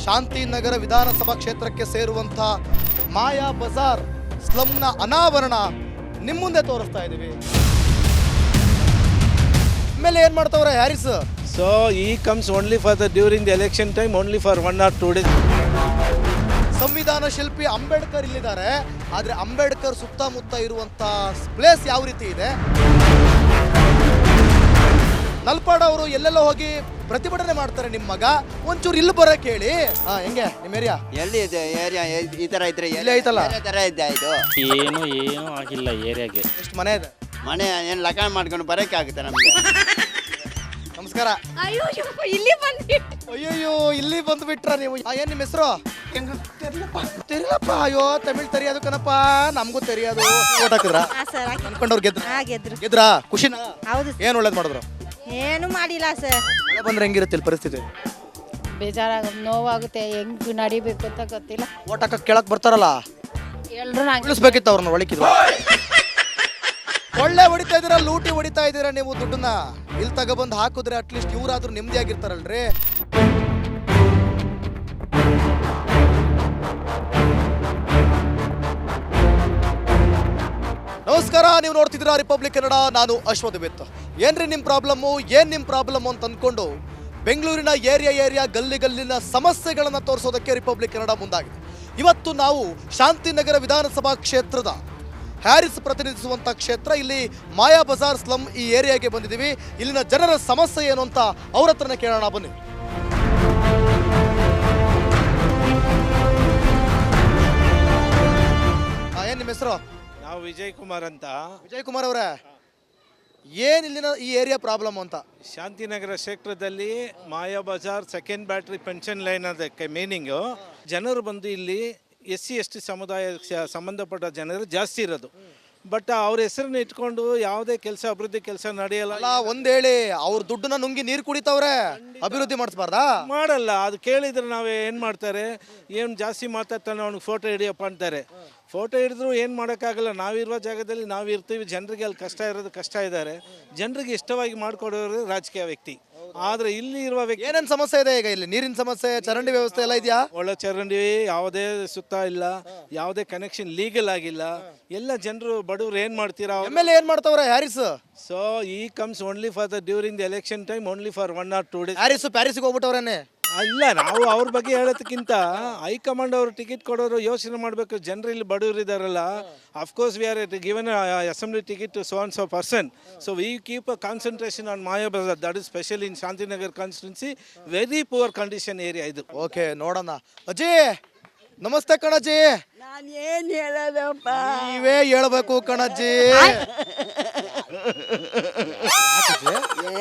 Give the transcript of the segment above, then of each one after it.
ಶಾಂತಿನಗರ ವಿಧಾನಸಭಾ ಕ್ಷೇತ್ರಕ್ಕೆ ಸೇರುವಂಥ ಮಾಯಾ ಬಜಾರ್ ಸ್ಲಮ್ನ ಅನಾವರಣ ನಿಮ್ಮ ಮುಂದೆ ತೋರಿಸ್ತಾ ಇದ್ದೀವಿ. ಆಮೇಲೆ ಏನು ಮಾಡ್ತಾವ್ರೆ Harris? So he comes only for the during the election time, only for 1 or 2 days. ಸಂವಿಧಾನ ಶಿಲ್ಪಿ ಅಂಬೇಡ್ಕರ್ ಇಲ್ಲಿದ್ದಾರೆ, ಆದರೆ ಅಂಬೇಡ್ಕರ್ ಸುತ್ತಮುತ್ತ ಇರುವಂಥ ಪ್ಲೇಸ್ ಯಾವ ರೀತಿ ಇದೆ? ನಲ್ಪಾಡ ಅವರು ಎಲ್ಲೆಲ್ಲ ಹೋಗಿ ಪ್ರತಿಭಟನೆ ಮಾಡ್ತಾರೆ. ನಿಮ್ಮ ಮಗ ಒಂಚೂರು ಇಲ್ಲಿ ಬರೋಕೆ ಹೇಳಿ. ಹೆಂಗೆ ನಿಮ್ಮ ಏರಿಯಾ? ಎಲ್ಲಿ ಇದೆ ಏರಿಯಾ? ಈ ತರ ಇದ್ರೆ ಇಲ್ಲೇ ಐತಲ್ಲ? ತರ ಇದೆ ಇದು. ಏನು ಆಗಿಲ್ಲ ಏರಿಯಾಗೆ. ಎಷ್ಟು ಮನೆ ಇದೆ? ಮನೆ ಏನು ಲಗ್ನ ಮಾಡ್ಕೊಂಡು ಬರೋಕೆ ಆಗುತ್ತೆ ನಮಗೆ? ನಮಸ್ಕಾರ. ಅಯ್ಯೋ ಇಲ್ಲಿ ಬಂದ್ಬಿಟ್ಟು. ಅಯ್ಯೋ ಇಲ್ಲಿ ಬಂದ್ಬಿಟ್ರ ನೀವು? ಏನ್ ನಿಮ್ಮ ಹೆಸರು? ತೆರಿಲಪ್ಪ. ಅಯ್ಯೋ ತಮಿಳ್ ತೆರಿಯೋದು ಕಣಪ್ಪ, ನಮಗೂ ತೆರಿಯೋದು. ಓಟ್ ಹಾಕಿದ್ರ? ಅನ್ಕೊಂಡವ್ರು ಗೆದ್ರಾ? ಖುಷಿನಾ? ಹೌದು. ಏನ್ ಒಳ್ಳೇದ್ ಮಾಡಿದ್ರು? ಏನು ಮಾಡಿಲ್ಲ ಸರ್. ಮಳೆ ಬಂದ್ರೆ ಹೆಂಗಿರುತ್ತೆ ಇಲ್ಲಿ ಪರಿಸ್ಥಿತಿ? ಬೇಜಾರಾಗ ನೋವಾಗುತ್ತೆ, ಹೆಂಗ್ ನಡಿಬೇಕು ಅಂತ ಗೊತ್ತಿಲ್ಲ. ಓಟ್ ಹಾಕಕ್ ಕೇಳಕ್ ಬರ್ತಾರಲ್ಲ, ಎಲ್ರು ಇಳಿಸ್ಬೇಕಿತ್ತು ಅವ್ರನ್ನ. ಒಳಕಿದ್ರು ಒಳ್ಳೆ ಹೊಡಿತಾ ಇದೀರ, ಲೂಟಿ ಹೊಡಿತಾ ಇದೀರ ನೀವು ದುಡ್ಡನ್ನ. ಇಲ್ಲಿ ತಗೊಬಂದು ಹಾಕಿದ್ರೆ ಅಟ್ಲೀಸ್ಟ್ ಇವ್ರಾದ್ರೂ ನೆಮ್ಮದಿ ಆಗಿರ್ತಾರಲ್ರಿ. ನಮಸ್ಕಾರ, ನೀವು ನೋಡ್ತಿದ್ದೀರಾ ರಿಪಬ್ಲಿಕ್ ಕನ್ನಡ. ನಾನು ಅಶ್ವಥ್ ಬೆತ್. ಏನ್ರಿ ನಿಮ್ಮ ಪ್ರಾಬ್ಲಮ್ಮು, ಏನ್ ನಿಮ್ಮ ಪ್ರಾಬ್ಲಮ್ ಅಂತ ಅಂದ್ಕೊಂಡು ಬೆಂಗಳೂರಿನ ಏರಿಯಾ ಗಲ್ಲಿನ ಸಮಸ್ಯೆಗಳನ್ನು ತೋರಿಸೋದಕ್ಕೆ ರಿಪಬ್ಲಿಕ್ ಕನ್ನಡ ಮುಂದಾಗಿದೆ. ಇವತ್ತು ನಾವು ಶಾಂತಿನಗರ ವಿಧಾನಸಭಾ ಕ್ಷೇತ್ರದ ಹ್ಯಾರಿಸ್ ಪ್ರತಿನಿಧಿಸುವಂಥ ಕ್ಷೇತ್ರ, ಇಲ್ಲಿ ಮಾಯಾ ಬಜಾರ್ ಸ್ಲಮ್ ಈ ಏರಿಯಾಗೆ ಬಂದಿದ್ದೀವಿ. ಇಲ್ಲಿನ ಜನರ ಸಮಸ್ಯೆ ಏನು ಅಂತ ಅವ್ರ ಹತ್ರನೇ ಕೇಳೋಣ ಬನ್ನಿ. ಏನ್ ನಿಮ್ಮ ಹೆಸರು? ನಾವು ವಿಜಯ್ ಕುಮಾರ್ ಅಂತ. ವಿಜಯ್ ಕುಮಾರ್ ಅವರೇ, ಏನ್ ಇಲ್ಲಿನ ಈ ಏರಿಯಾ ಪ್ರಾಬ್ಲಮ್ ಅಂತ? ಶಾಂತಿನಗರ ಕ್ಷೇತ್ರದಲ್ಲಿ Maya Bazaar second battery pension line ಅದಕ್ಕೆ ಮೀನಿಂಗು. ಜನರು ಬಂದು ಇಲ್ಲಿ SC ST ಸಮುದಾಯಕ್ಕೆ ಸಂಬಂಧಪಟ್ಟ ಜನರು ಜಾಸ್ತಿ ಇರೋದು. ಬಟ್ ಅವ್ರ ಹೆಸರನ್ನ ಇಟ್ಕೊಂಡು ಯಾವುದೇ ಕೆಲಸ, ಅಭಿವೃದ್ಧಿ ಕೆಲಸ ನಡೆಯಲ್ಲ. ಒಂದ್ ಹೇಳಿ, ಅವ್ರ ದುಡ್ಡನ್ನ ನುಂಗಿ ನೀರು ಕುಡಿತಾವ್ರೆ, ಅಭಿವೃದ್ಧಿ ಮಾಡಿಸ್ಬಾರ್ದಾ? ಮಾಡಲ್ಲ. ಅದು ಕೇಳಿದ್ರೆ ನಾವು ಏನು ಮಾಡ್ತಾರೆ, ಏನು ಜಾಸ್ತಿ ಮಾತಾಡ್ತಾನೆ ಅವ್ನಿಗೆ ಫೋಟೋ ಹಿಡಿಯಪ್ಪ ಅಂತಾರೆ. ಫೋಟೋ ಹಿಡಿದ್ರು ಏನು ಮಾಡೋಕ್ಕಾಗಲ್ಲ. ನಾವಿರುವ ಜಾಗದಲ್ಲಿ ನಾವು ಇರ್ತೀವಿ, ಜನರಿಗೆ ಅಲ್ಲಿ ಕಷ್ಟ ಇರೋದು ಕಷ್ಟ ಇದ್ದಾರೆ. ಜನರಿಗೆ ಇಷ್ಟವಾಗಿ ಮಾಡಿಕೊಡೋರು ರಾಜಕೀಯ ವ್ಯಕ್ತಿ. ಆದರೆ ಇಲ್ಲಿ ಇರುವ ವ್ಯಕ್ತಿ ಏನೇನು ಸಮಸ್ಯೆ ಇದೆ ಈಗ? ಇಲ್ಲಿ ನೀರಿನ ಸಮಸ್ಯೆ, ಚರಂಡಿ ವ್ಯವಸ್ಥೆ ಎಲ್ಲ ಇದೆಯಾ? ಒಳ್ಳೆ ಚರಂಡಿ ಯಾವುದೇ ಸುತ್ತ ಇಲ್ಲ, ಯಾವುದೇ ಕನೆಕ್ಷನ್ ಲೀಗಲ್ ಆಗಿಲ್ಲ. ಎಲ್ಲ ಜನರು ಬಡವರು ಏನು ಮಾಡ್ತೀರಾ? MLA ಏನ್ ಮಾಡ್ತಾವ್ರೆ ಹ್ಯಾರಿಸ್? ಸೊ ಈ comes only for the during the election time, only for 1 or 2 days. Haris ಪ್ಯಾರಿಸ್ಗೆ ಹೋಗ್ಬಿಟ್ಟವ್ರೇನೆ? ಇಲ್ಲ, ನಾವು ಅವ್ರ ಬಗ್ಗೆ ಹೇಳೋದಕ್ಕಿಂತ ಹೈಕಮಾಂಡ್ ಅವರು ಟಿಕೆಟ್ ಕೊಡೋರು ಯೋಚನೆ ಮಾಡಬೇಕು. ಜನರು ಇಲ್ಲಿ ಬಡವರು ಇದ್ದಾರಲ್ಲ. Of course we are given assembly ticket to so and so person. So we keep a concentration on Maya Bazar, that is special in Shantinagar constituency. Very poor condition area ಇದು. ಓಕೆ, ನೋಡೋಣ. ಅಜ್ಜಿ ನಮಸ್ತೆ ಕಣಜ್ಜಿ. ನಾನು ಏನು ಹೇಳೋದಪ್ಪ, ನೀವೇ ಹೇಳ್ಬೇಕು ಕಣಜ್ಜಿ.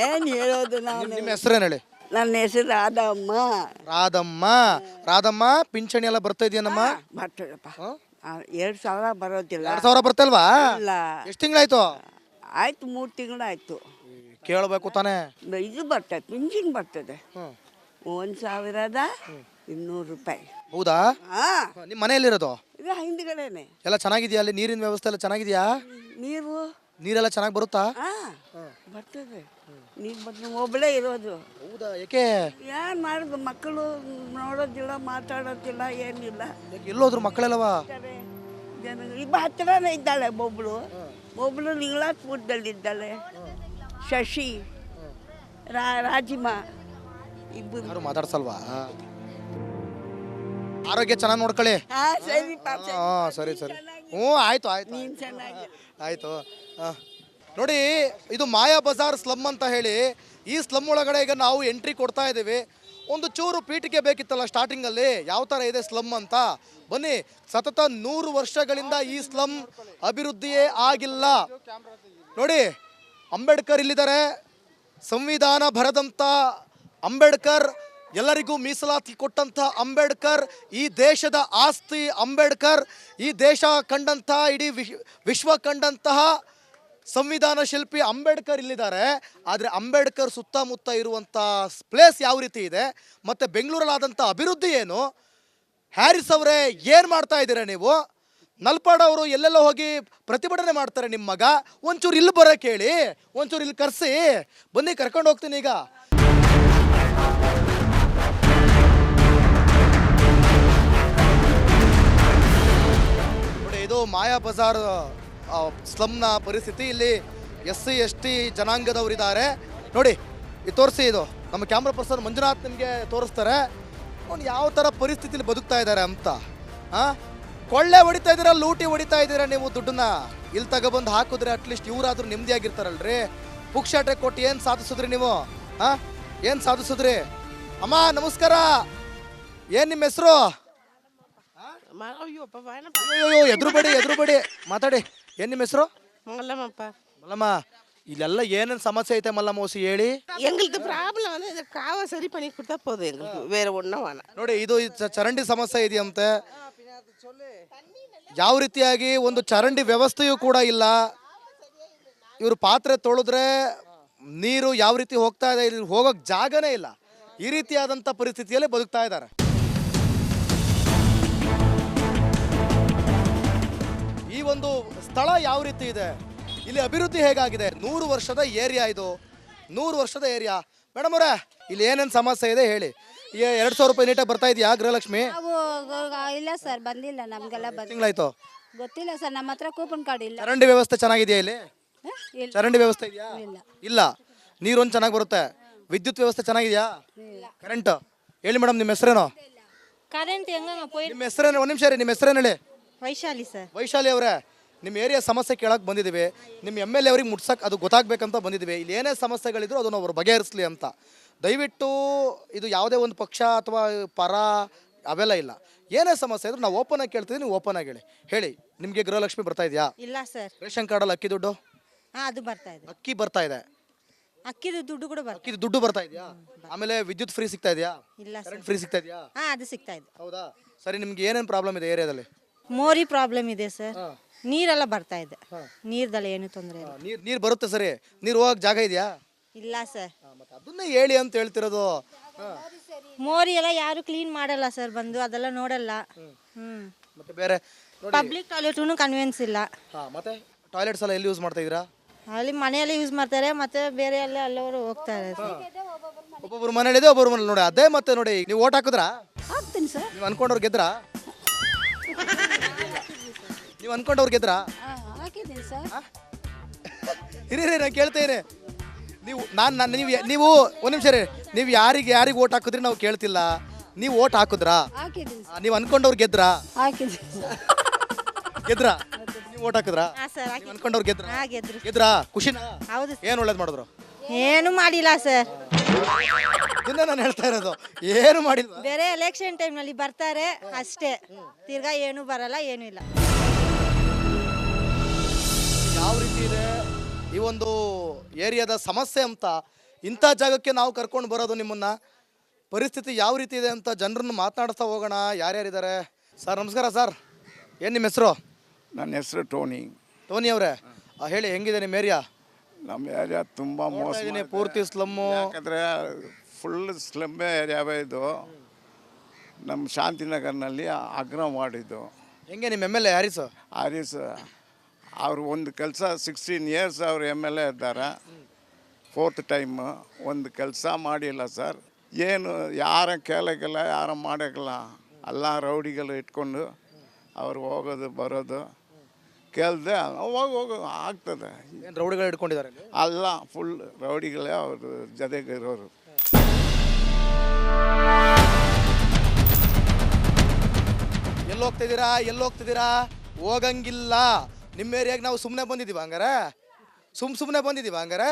ಏನು ಹೇಳೋದು ನಾನು? ನಿಮ್ಮ ಹೆಸರೇನು ಹೇಳಿ? ನನ್ನ ಹೆಸರು ರಾಧಮ್ಮ. ರಾಧಮ್ಮ, ಪಿಂಚಣಿ ಎಲ್ಲ ಬರ್ತಾ ಇದೆಯೇನಮ್ಮ? ಬರ್ತದಪ್ಪ. 2,000 ಬರೋದಿಲ್ಲ. 2,000 ಬರ್ತಲ್ವಾ? ಇಲ್ಲ. ಎಷ್ಟು ತಿಂಗಳಾಯ್ತು? ಆಯ್ತು, 3 ತಿಂಗಳಾಯ್ತು. ಕೇಳಬೇಕು ತಾನೇ. ಇದು ಬರ್ತದೆ, ಪಿಂಚಿನ್ ಬರ್ತದೆ. 1,200 ರೂಪಾಯಿ. ಹೌದಾ? ನಿಮ್ಮ ಮನೆಯಲ್ಲಿರೋದು? ಇದು ಹಿಂದ್ಗಡೆನೆ. ಎಲ್ಲ ಚೆನ್ನಾಗಿದೆಯಾ? ಅಲ್ಲಿ ನೀರಿನ ವ್ಯವಸ್ಥೆ ಎಲ್ಲ ಚೆನ್ನಾಗಿದೆಯಾ? ನೀರೆಲ್ಲ ಚೆನ್ನಾಗಿ ಬರುತ್ತಾ? ಬರ್ತದೆ. ನೀರು ಬಂದು ಒಬ್ಬಳೇ ಇರೋದು. ಹೌದಾ? ಯಾಕೆ? ಏನು ಮಾಡೋದು, ಮಕ್ಕಳು ನೋಡೋದಿಲ್ಲ, ಮಾತಾಡೋದಿಲ್ಲ, ಏನಿಲ್ಲ. ಎಲ್ಲೋದ್ರು ಮಕ್ಕಳೆಲ್ಲವಾ? ಇಬ್ಬ ಹತ್ತಿರನೇ ಇದ್ದಾಳೆ. ಒಬ್ಬಳು ನಿಂಗಳಾಪುರದಲ್ಲಿದ್ದಾಳೆ. ಶಶಿ, ರಾಜಿಮಾ ಇಬ್ಬರು. ಯಾರು ಮಾತಾಡ್ಸಲ್ವಾ? ಆರೋಗ್ಯ ಚೆನ್ನಾಗಿ ನೋಡ್ಕೊಳ್ಳಿ. ಸರಿ. ಆಯ್ತು. ನೀನು ಚೆನ್ನಾಗಿ ಆಯ್ತು. ನೋಡಿ, ಇದು ಮಾಯಾ ಬಜಾರ್ ಸ್ಲಮ್ ಅಂತ ಹೇಳಿ, ಈ ಸ್ಲಮ್ ಒಳಗಡೆ ಈಗ ನಾವು ಎಂಟ್ರಿ ಕೊಡ್ತಾ ಇದ್ದೀವಿ. ಒಂದು ಚೂರು ಪೀಠಿಕೆ ಬೇಕಿತ್ತಲ್ಲ ಸ್ಟಾರ್ಟಿಂಗಲ್ಲಿ, ಯಾವ ಥರ ಇದೆ ಸ್ಲಮ್ ಅಂತ. ಬನ್ನಿ. ಸತತ 100 ವರ್ಷಗಳಿಂದ ಈ ಸ್ಲಮ್ ಅಭಿವೃದ್ಧಿಯೇ ಆಗಿಲ್ಲ. ನೋಡಿ, ಅಂಬೇಡ್ಕರ್ ಇಲ್ಲಿದ್ದಾರೆ. ಸಂವಿಧಾನ ಬರೆದಂಥ ಅಂಬೇಡ್ಕರ್, ಎಲ್ಲರಿಗೂ ಮೀಸಲಾತಿ ಕೊಟ್ಟಂಥ ಅಂಬೇಡ್ಕರ್, ಈ ದೇಶದ ಆಸ್ತಿ ಅಂಬೇಡ್ಕರ್, ಈ ದೇಶ ಕಂಡಂಥ, ಇಡೀ ವಿಶ್ವ ಕಂಡಂತಹ ಸಂವಿಧಾನ ಶಿಲ್ಪಿ ಅಂಬೇಡ್ಕರ್ ಇಲ್ಲಿದ್ದಾರೆ. ಆದರೆ ಅಂಬೇಡ್ಕರ್ ಸುತ್ತಮುತ್ತ ಇರುವಂಥ ಪ್ಲೇಸ್ ಯಾವ ರೀತಿ ಇದೆ, ಮತ್ತು ಬೆಂಗಳೂರಲ್ಲಾದಂಥ ಅಭಿವೃದ್ಧಿ ಏನು? ಹ್ಯಾರಿಸ್ ಅವರೇ, ಏನು ಮಾಡ್ತಾ ಇದ್ದೀರಾ ನೀವು? ನಲ್ಪಾಡ ಅವರು ಎಲ್ಲೆಲ್ಲ ಹೋಗಿ ಪ್ರತಿಭಟನೆ ಮಾಡ್ತಾರೆ. ನಿಮ್ಮ ಮಗ ಒಂಚೂರು ಇಲ್ಲಿ ಬರೋಕೆ ಹೇಳಿ, ಒಂಚೂರು ಇಲ್ಲಿ ಕರೆಸಿ. ಬನ್ನಿ, ಕರ್ಕೊಂಡು ಹೋಗ್ತೀನಿ ಈಗ. ಮಾಯಾ ಬಜಾರ್ ಸ್ಲಮ್ನ ಪರಿಸ್ಥಿತಿ. ಇಲ್ಲಿ SC ST ಜನಾಂಗದವರಿದ್ದಾರೆ ನೋಡಿ. ಇದು ತೋರಿಸಿ, ಇದು ನಮ್ಮ ಕ್ಯಾಮ್ರಾ ಪರ್ಸನ್ ಮಂಜುನಾಥ್ ನಿಮಗೆ ತೋರಿಸ್ತಾರೆ. ಅವ್ನು ಯಾವ ಥರ ಪರಿಸ್ಥಿತಿಲಿ ಬದುಕ್ತಾ ಇದ್ದಾರೆ ಅಂತ. ಕೊಳ್ಳೆ ಹೊಡಿತಾ ಇದ್ದೀರಾ, ಲೂಟಿ ಹೊಡಿತಾ ಇದ್ದೀರಾ ನೀವು ದುಡ್ಡನ್ನ. ಇಲ್ಲಿ ತಗೊಬಂದು ಹಾಕಿದ್ರೆ ಅಟ್ಲೀಸ್ಟ್ ಇವರಾದ್ರೂ ನೆಮ್ಮದಿಯಾಗಿರ್ತಾರಲ್ರಿ. ಪುಕ್ಷಾಟೆ ಕೊಟ್ಟು ಏನು ಸಾಧಿಸಿದ್ರಿ ನೀವು? ಏನು ಸಾಧಿಸಿದ್ರಿ? ಅಮ್ಮ ನಮಸ್ಕಾರ, ಏನು ನಿಮ್ಮ ಹೆಸರು? ಅಯ್ಯೋ ಎದುರುಬೇಡಿ ಮಾತಾಡಿ. ಏನು ನಿಮ್ಮ ಹೆಸರು? ಮಲ್ಲಮ್ಮ. ಇಲ್ಲೆಲ್ಲ ಏನೇನು ಸಮಸ್ಯೆ ಐತೆ ಮಲ್ಲಮ್ಮ ಓಸಿ ಹೇಳಿ. எங்களுக்கு ப்ராப்ளம் வந்து இந்த காவை சரி பண்ணி கொடுத்தா போதும், எங்களுக்கு வேற ஒன்றும் வேணாம். ನೋಡಿ, ಇದು ಚರಂಡಿ ಸಮಸ್ಯೆ ಇದೆಯಂತೆ. ಯಾವ ರೀತಿಯಾಗಿ ಒಂದು ಚರಂಡಿ ವ್ಯವಸ್ಥೆಯೂ ಕೂಡ ಇಲ್ಲ. ಇವರು ಪಾತ್ರೆ ತೊಳೆದ್ರೆ ನೀರು ಯಾವ ರೀತಿ ಹೋಗ್ತಾ ಇದೆ, ಇಲ್ಲಿ ಹೋಗೋಕೆ ಜಾಗನೇ ಇಲ್ಲ. ಈ ರೀತಿಯಾದಂಥ ಪರಿಸ್ಥಿತಿಯಲ್ಲಿ ಬದುಕ್ತಾ ಇದ್ದಾರೆ. ಈ ಒಂದು ಸ್ಥಳ ಯಾವ ರೀತಿ ಇದೆ, ಇಲ್ಲಿ ಅಭಿವೃದ್ಧಿ ಹೇಗಾಗಿದೆ? 100 ವರ್ಷದ ಏರಿಯಾ ಇದು, 100 ವರ್ಷದ ಏರಿಯಾ. ಮೇಡಮ್ ಅವರೇ, ಇಲ್ಲಿ ಏನೇನು ಸಮಸ್ಯೆ ಇದೆ ಹೇಳಿ. ಈಗ 2,000 ರೂಪಾಯಿ ನೀಟಾಗಿ ಬರ್ತಾ ಇದೆಯಾ ಗೃಹಲಕ್ಷ್ಮಿ? ಇಲ್ಲ ಸರ್, ಬಂದಿಲ್ಲ ನಮಗೆಲ್ಲ. ತಿಂಗಳಾಯ್ತು? ಗೊತ್ತಿಲ್ಲ ಸರ್, ನಮ್ಮ ಹತ್ರ ಕೂಪನ್ ಕಾರ್ಡ್ ಇಲ್ಲ. ಚರಂಡಿ ವ್ಯವಸ್ಥೆ ಚೆನ್ನಾಗಿದೆಯಾ ಇಲ್ಲಿ? ಚರಂಡಿ ವ್ಯವಸ್ಥೆ ಇದೆಯಾ? ಇಲ್ಲ. ನೀರೊಂದು ಚೆನ್ನಾಗಿ ಬರುತ್ತೆ. ವಿದ್ಯುತ್ ವ್ಯವಸ್ಥೆ ಚೆನ್ನಾಗಿದೆಯಾ? ಕರೆಂಟ್ ಹೇಳಿ ಮೇಡಮ್. ನಿಮ್ಮ ಹೆಸರೇನು? ಕರೆಂಟ್ ಹೆಂಗ ನಿಮ್ಮ ಹೆಸರೇನು? ಒಂದು ನಿಮಿಷ ರೀ, ನಿಮ್ಮ ಹೆಸರೇನು ಹೇಳಿ? ವೈಶಾಲಿ ಸರ್. ವೈಶಾಲಿ ಅವರೇ, ನಿಮ್ಮ ಏರಿಯಾ ಸಮಸ್ಯೆ ಕೇಳಕ್ಕೆ ಬಂದಿದ್ದೀವಿ. ನಿಮ್ಮ MLA ಅವ್ರಿಗೆ ಮುಟ್ಸಕ್ಕೆ ಅದು ಗೊತ್ತಾಗಬೇಕಂತ ಬಂದಿದ್ದೀವಿ. ಇಲ್ಲಿ ಏನೇ ಸಮಸ್ಯೆಗಳಿದ್ರು ಅದನ್ನು ಅವರು ಬಗೆಹರಿಸಲಿ ಅಂತ. ದಯವಿಟ್ಟು ಇದು ಯಾವುದೇ ಒಂದು ಪಕ್ಷ ಅಥವಾ ಪರ ಅವೆಲ್ಲ ಇಲ್ಲ. ಏನೇ ಸಮಸ್ಯೆ ಇದ್ರು ನಾವು ಓಪನ್ ಆಗಿ ಕೇಳ್ತಿದ್ದೀವಿ, ನೀವು ಓಪನ್ ಆಗಿ ಹೇಳಿ. ನಿಮಗೆ ಗೃಹಲಕ್ಷ್ಮಿ ಬರ್ತಾ ಇದೆಯಾ? ಇಲ್ಲ ಸರ್. ರೇಷನ್ ಕಾರ್ಡಲ್ಲಿ ಅಕ್ಕಿ ದುಡ್ಡು? ಅದು ಬರ್ತಾ ಇದೆ. ಅಕ್ಕಿ ಬರ್ತಾ ಇದೆ. ಅಕ್ಕಿದು ದುಡ್ಡು ಕೂಡ ಬರ್ತಾ ಅಕ್ಕಿದು ದುಡ್ಡು ಬರ್ತಾ ಇದೆಯಾ? ಆಮೇಲೆ ವಿದ್ಯುತ್ ಫ್ರೀ ಸಿಗ್ತಾ ಇದೆಯಾ? ಇಲ್ಲ ಸರ್. ಕರೆಂಟ್ ಫ್ರೀ ಸಿಗ್ತಾ ಇದೆಯಾ? ಅದು ಸಿಗ್ತಾ ಇದೆ. ಹೌದಾ? ಸರಿ, ನಿಮ್ಗೆ ಏನೇನು ಪ್ರಾಬ್ಲಮ್ ಇದೆ ಏರಿಯಾದಲ್ಲಿ? ಮೋರಿ ಪ್ರಾಬ್ಲಮ್ ಇದೆ ಸರ್. ನೀರೆಲ್ಲ ಬರ್ತಾ ಇದೆ. ನೀರ್ದಲ್ಲ ಏನು ತೊಂದರೆ ಇಲ್ಲ. ನೀರು ಬರುತ್ತೆ. ಸರಿ, ನೀರು ಹೋಗಕ್ಕೆ ಜಾಗ ಇದೆಯಾ? ಇಲ್ಲ ಸರ್. ಮತ್ತೆ ಅದನ್ನೇ ಹೇಳಿ ಅಂತ ಹೇಳ್ತಿರೋದು. ಮೋರಿ ಎಲ್ಲ ಯಾರು ಕ್ಲೀನ್ ಮಾಡಲ್ಲ ಸರ್, ಬಂದು ಅದೆಲ್ಲ ನೋಡಲ್ಲ. ಮತ್ತೆ ಬೇರೆ ಪಬ್ಲಿಕ್ ಟಾಯ್ಲೆಟೂ ಕನ್ವೆನ್ಸ್ ಇಲ್ಲ. ಮತ್ತೆ ಟಾಯ್ಲೆಟ್ಸ್ ಎಲ್ಲ ಎಲ್ಲಿ ಯೂಸ್ ಮಾಡ್ತಾ ಇದ್ದೀರಾ? ಅಲ್ಲಿ ಮನೆಯಲ್ಲಿ ಯೂಸ್ ಮಾಡ್ತಾರೆ, ಮತ್ತೆ ಬೇರೆ ಎಲ್ಲ ಅಲ್ಲವರು ಹೋಗ್ತಾರೆ. ಒಬ್ಬೊಬ್ರು ಮನೇಲಿದೆ, ಒಬ್ಬೊಬ್ರು ಮನೇಲಿ ನೋಡಿ. ಅದೇ ಮತ್ತೆ ನೋಡಿ, ನೀವು ಓಟ್ ಹಾಕಿದ್ರಾ? ಹಾಕ್ತೀನಿ ಸರ್. ನೀವು ಅನ್ಕೊಂಡವ್ರು ಗೆದ್ರಾ? ನೀವು ಅನ್ಕೊಂಡವ್ರು ಗೆದ್ರಾ? ಹಾಕಿದ್ದೀನಿ ಸರ್. ಇರಿ ನಾನು ಕೇಳ್ತೇನೆ. ನೀವು ಒಂದು ನಿಮಿಷ ರೀ. ನೀವು ಯಾರಿಗೆ ಓಟ್ ಹಾಕಿದ್ರಿ ನಾವು ಕೇಳ್ತಿಲ್ಲ. ನೀವು ಓಟ್ ಹಾಕಿದ್ರಾ? ನೀವು ಅನ್ಕೊಂಡವ್ರು ಗೆದ್ರಾ? ಗೆದ್ರಾ? ನೀವು ಓಟ್ ಹಾಕಿದ್ರಾ? ನೀವು ಅನ್ಕೊಂಡವ್ರು ಗೆದ್ರಾ? ಖುಷಿನಾ? ಹೌದು. ಏನು ಒಳ್ಳೇದು ಮಾಡಿದ್ರು? ಏನು ಮಾಡಿಲ್ಲ ಸರ್. ಇದನ್ನ ನಾನು ಹೇಳ್ತಾ ಇರೋದು, ಏನು ಮಾಡಿಲ್ಲ. ಬೇರೆ ಎಲೆಕ್ಷನ್ ಟೈಮ್ನಲ್ಲಿ ಬರ್ತಾರೆ ಅಷ್ಟೇ, ತಿರ್ಗಾ ಏನು ಬರಲ್ಲ, ಏನು ಇಲ್ಲ. ಯಾವ ರೀತಿ ಇದೆ ಈ ಒಂದು ಏರಿಯಾದ ಸಮಸ್ಯೆ ಅಂತ ಇಂಥ ಜಾಗಕ್ಕೆ ನಾವು ಕರ್ಕೊಂಡು ಬರೋದು ನಿಮ್ಮನ್ನ. ಪರಿಸ್ಥಿತಿ ಯಾವ ರೀತಿ ಇದೆ ಅಂತ ಜನರನ್ನು ಮಾತನಾಡ್ತಾ ಹೋಗೋಣ. ಯಾರ್ಯಾರಿದ್ದಾರೆ? ಸರ್ ನಮಸ್ಕಾರ. ಸರ್, ಏನು ನಿಮ್ಮ ಹೆಸರು? ನನ್ನ ಹೆಸರು ಟೋನಿ. ಟೋನಿ ಅವರೇ, ಹೇಳಿ, ಹೆಂಗಿದೆ ನಿಮ್ಮ ಏರಿಯಾ? ನಮ್ಮ ಏರಿಯಾ ತುಂಬ ಮೋಸ. ಪೂರ್ತಿ ಸ್ಲಮ್ಮು. ಯಾಕಂದರೆ ಫುಲ್ ಸ್ಲಮ್ ಏರಿಯಾವೇ ಇದು. ನಮ್ಮ ಶಾಂತಿನಗರ್ನಲ್ಲಿ ಅಗ್ರ ಮಾಡಿದ್ದು. ಹೆಂಗೆ ನಿಮ್ಮ MLA ಹ್ಯಾರಿಸ್? ಹರೀಸ್ ಅವರು ಒಂದು ಕೆಲಸ 16 ಇಯರ್ಸ್ ಅವರು MLA ಇದ್ದಾರೆ. 4th ಟೈಮ್ ಒಂದು ಕೆಲಸ ಮಾಡಿಲ್ಲ ಸರ್. ಏನು ಯಾರ ಕೇಳೋಕ್ಕಿಲ್ಲ, ಯಾರ ಮಾಡೋಕ್ಕಿಲ್ಲ. ಎಲ್ಲ ರೌಡಿಗಳು ಇಟ್ಕೊಂಡು ಅವ್ರು ಹೋಗೋದು ಬರೋದು. ಕೇಳ್ದೆ ಹೋಗು ಆಗ್ತದೆ. ಏನು ರೌಡಿಗಳು ಇಟ್ಕೊಂಡಿದ್ದಾರೆ? ಅಲ್ಲ, ಫುಲ್ ರೌಡಿಗಳೇ ಅವರು ಜೊತೆಗಿರೋರು. ಎಲ್ಲಿ ಹೋಗ್ತಿದ್ದೀರಾ? ಹೋಗಂಗಿಲ್ಲ. ನಿಮ್ಮ ಏರಿಯಾಗೆ ನಾವು ಸುಮ್ಮನೆ ಬಂದಿದ್ದೀವಿ ಹಂಗಾರೆ? ಸುಮ್ಮನೆ ಬಂದಿದ್ದೀವಿ ಹಂಗಾರೆ?